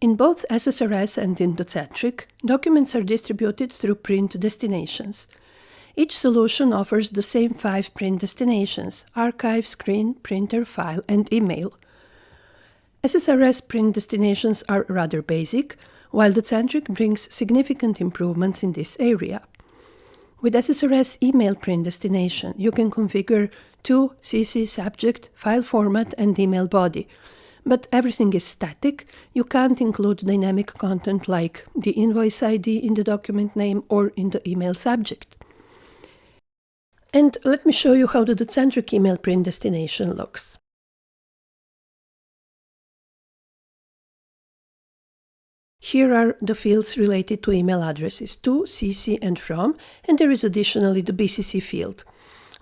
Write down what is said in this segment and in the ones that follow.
In both SSRS and in Docentric, documents are distributed through print destinations. Each solution offers the same 5 print destinations: archive, screen, printer, file, and email. SSRS print destinations are rather basic, while Docentric brings significant improvements in this area. With SSRS email print destination, you can configure to, CC, subject, file format, and email body. But everything is static. You can't include dynamic content like the invoice ID in the document name or in the email subject. And let me show you how the Docentric email print destination looks. Here are the fields related to email addresses: to, CC, and from, and there is additionally the BCC field.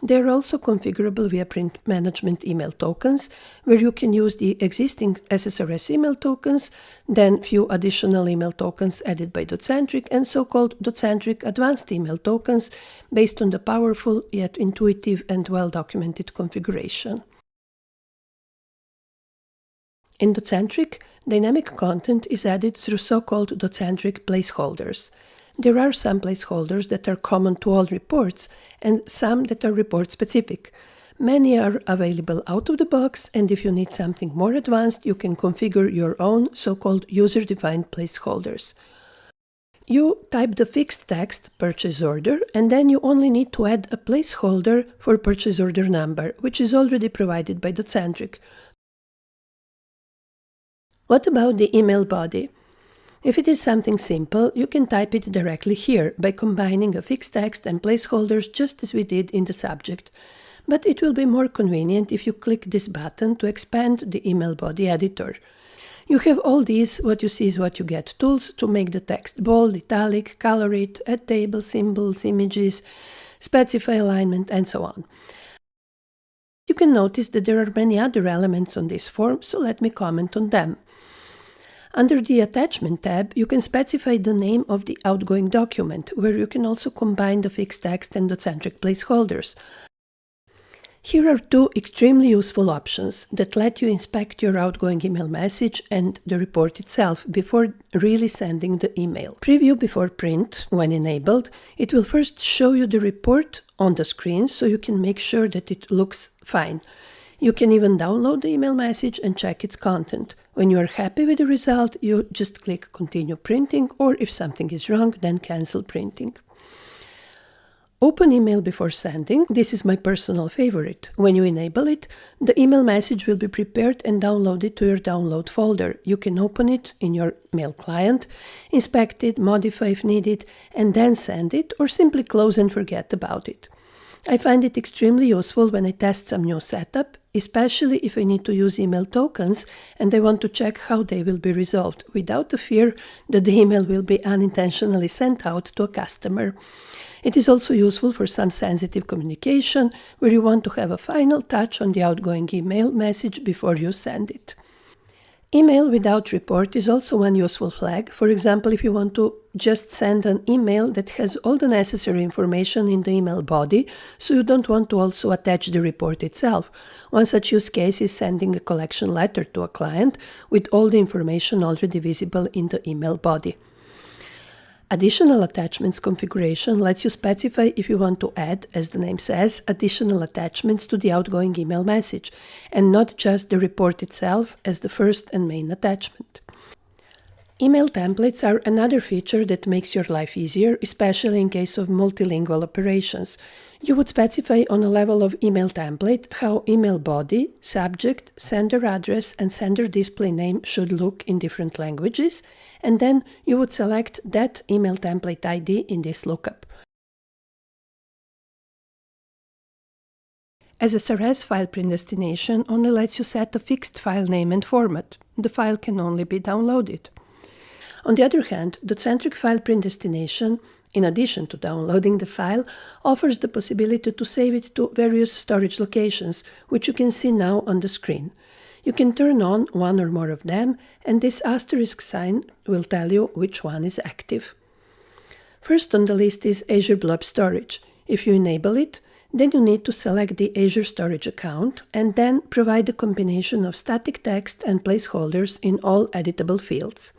They are also configurable via print management email tokens, where you can use the existing SSRS email tokens, then few additional email tokens added by Docentric, and so-called Docentric advanced email tokens based on the powerful yet intuitive and well-documented configuration. In Docentric, dynamic content is added through so-called Docentric placeholders. There are some placeholders that are common to all reports and some that are report-specific. Many are available out of the box, and if you need something more advanced, you can configure your own so-called user-defined placeholders. You type the fixed text purchase order, and then you only need to add a placeholder for purchase order number, which is already provided by Docentric. What about the email body? If it is something simple, you can type it directly here by combining a fixed text and placeholders just as we did in the subject. But it will be more convenient if you click this button to expand the email body editor. You have all these what you see is what you get tools to make the text bold, italic, color it, add table, symbols, images, specify alignment, and so on. You can notice that there are many other elements on this form, so let me comment on them. Under the Attachment tab, you can specify the name of the outgoing document, where you can also combine the fixed text and Docentric placeholders. Here are 2 extremely useful options that let you inspect your outgoing email message and the report itself before really sending the email. Preview before print, when enabled, it will first show you the report on the screen so you can make sure that it looks fine. You can even download the email message and check its content. When you are happy with the result, you just click Continue Printing, or if something is wrong, then Cancel Printing. Open email before sending. This is my personal favorite. When you enable it, the email message will be prepared and downloaded to your download folder. You can open it in your mail client, inspect it, modify if needed, and then send it, or simply close and forget about it. I find it extremely useful when I test some new setup, especially if I need to use email tokens and I want to check how they will be resolved, without the fear that the email will be unintentionally sent out to a customer. It is also useful for some sensitive communication, where you want to have a final touch on the outgoing email message before you send it. Email without report is also one useful flag. For example, if you want to just send an email that has all the necessary information in the email body, so you don't want to also attach the report itself. One such use case is sending a collection letter to a client with all the information already visible in the email body. Additional attachments configuration lets you specify if you want to add, as the name says, additional attachments to the outgoing email message, and not just the report itself as the first and main attachment. Email templates are another feature that makes your life easier, especially in case of multilingual operations. You would specify on a level of email template how email body, subject, sender address, and sender display name should look in different languages, and then you would select that email template ID in this lookup. SSRS file print destination only lets you set a fixed file name and format. The file can only be downloaded. On the other hand, the Docentric file print destination, in addition to downloading the file, offers the possibility to save it to various storage locations, which you can see now on the screen. You can turn on one or more of them, and this asterisk sign will tell you which one is active. First on the list is Azure Blob Storage. If you enable it, then you need to select the Azure Storage account and then provide a combination of static text and placeholders in all editable fields.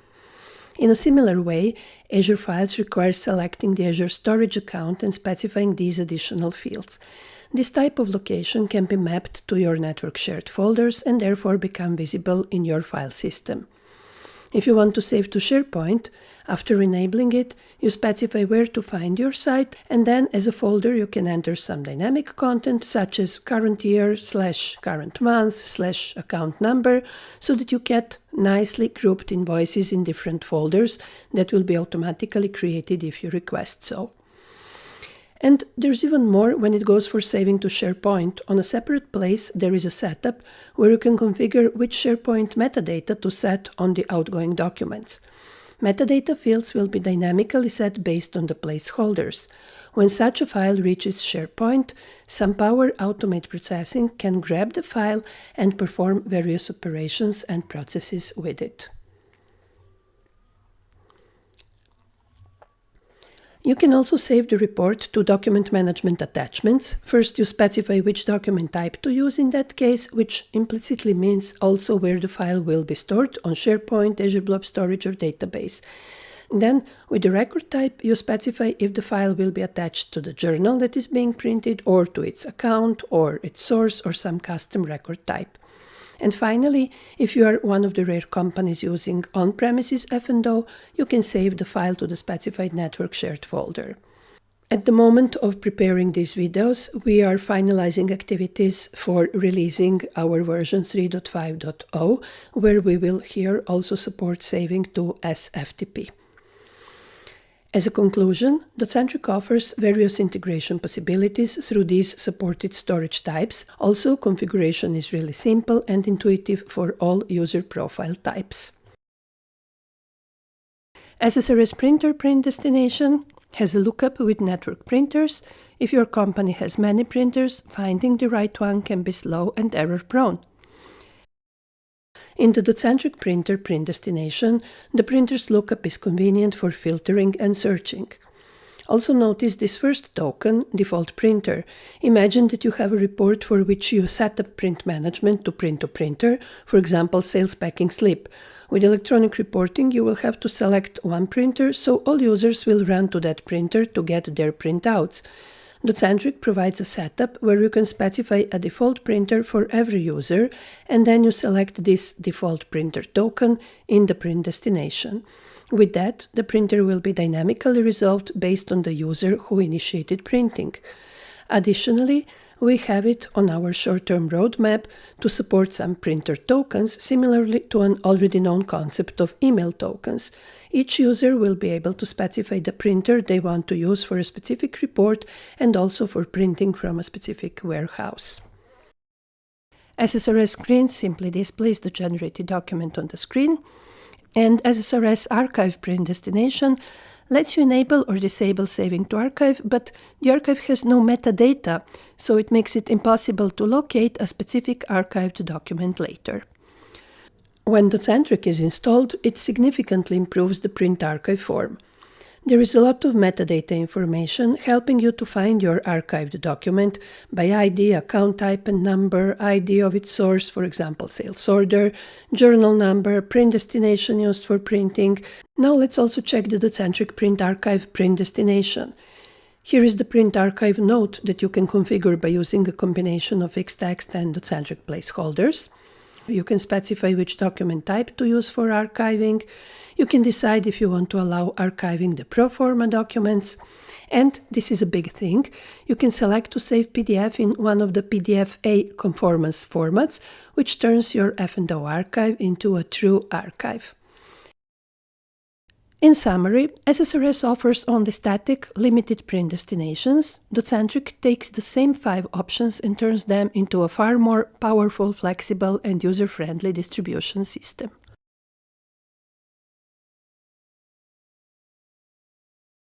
In a similar way, Azure Files require selecting the Azure storage account and specifying these additional fields. This type of location can be mapped to your network shared folders and therefore become visible in your file system. If you want to save to SharePoint, after enabling it, you specify where to find your site, and then as a folder you can enter some dynamic content such as current year / current month / account number, so that you get nicely grouped invoices in different folders that will be automatically created if you request so. And there's even more when it goes for saving to SharePoint. On a separate place, there is a setup where you can configure which SharePoint metadata to set on the outgoing documents. Metadata fields will be dynamically set based on the placeholders. When such a file reaches SharePoint, some Power Automate processing can grab the file and perform various operations and processes with it. You can also save the report to document management attachments. First, you specify which document type to use in that case, which implicitly means also where the file will be stored on SharePoint, Azure Blob Storage, or database. Then, with the record type, you specify if the file will be attached to the journal that is being printed, or to its account, or its source, or some custom record type. And finally, if you are one of the rare companies using on-premises F&O, you can save the file to the specified network shared folder. At the moment of preparing these videos, we are finalizing activities for releasing our version 3.5.0, where we will here also support saving to SFTP. As a conclusion, Docentric offers various integration possibilities through these supported storage types. Also, configuration is really simple and intuitive for all user profile types. SSRS printer print destination has a lookup with network printers. If your company has many printers, finding the right one can be slow and error-prone. In the Docentric printer print destination, the printer's lookup is convenient for filtering and searching. Also notice this first token, default printer. Imagine that you have a report for which you set up print management to printer, for example, sales packing slip. With electronic reporting, you will have to select one printer, so all users will run to that printer to get their printouts. Docentric provides a setup where you can specify a default printer for every user, and then you select this default printer token in the print destination. With that, the printer will be dynamically resolved based on the user who initiated printing. Additionally, we have it on our short-term roadmap to support some printer tokens, similarly to an already known concept of email tokens. Each user will be able to specify the printer they want to use for a specific report and also for printing from a specific warehouse. SSRS screen simply displays the generated document on the screen, and SSRS archive print destination lets you enable or disable saving to archive, but the archive has no metadata, so it makes it impossible to locate a specific archived document later. When Docentric is installed, it significantly improves the print archive form. There is a lot of metadata information helping you to find your archived document by ID, account type and number, ID of its source, for example, sales order, journal number, print destination used for printing. Now let's also check the Docentric print archive print destination. Here is the print archive note that you can configure by using a combination of fixed text and Docentric placeholders. You can specify which document type to use for archiving. You can decide if you want to allow archiving the pro forma documents. And this is a big thing. You can select to save PDF in one of the PDF-A conformance formats, which turns your F&O archive into a true archive. In summary, SSRS offers only static, limited print destinations. Docentric takes the same 5 options and turns them into a far more powerful, flexible, and user-friendly distribution system.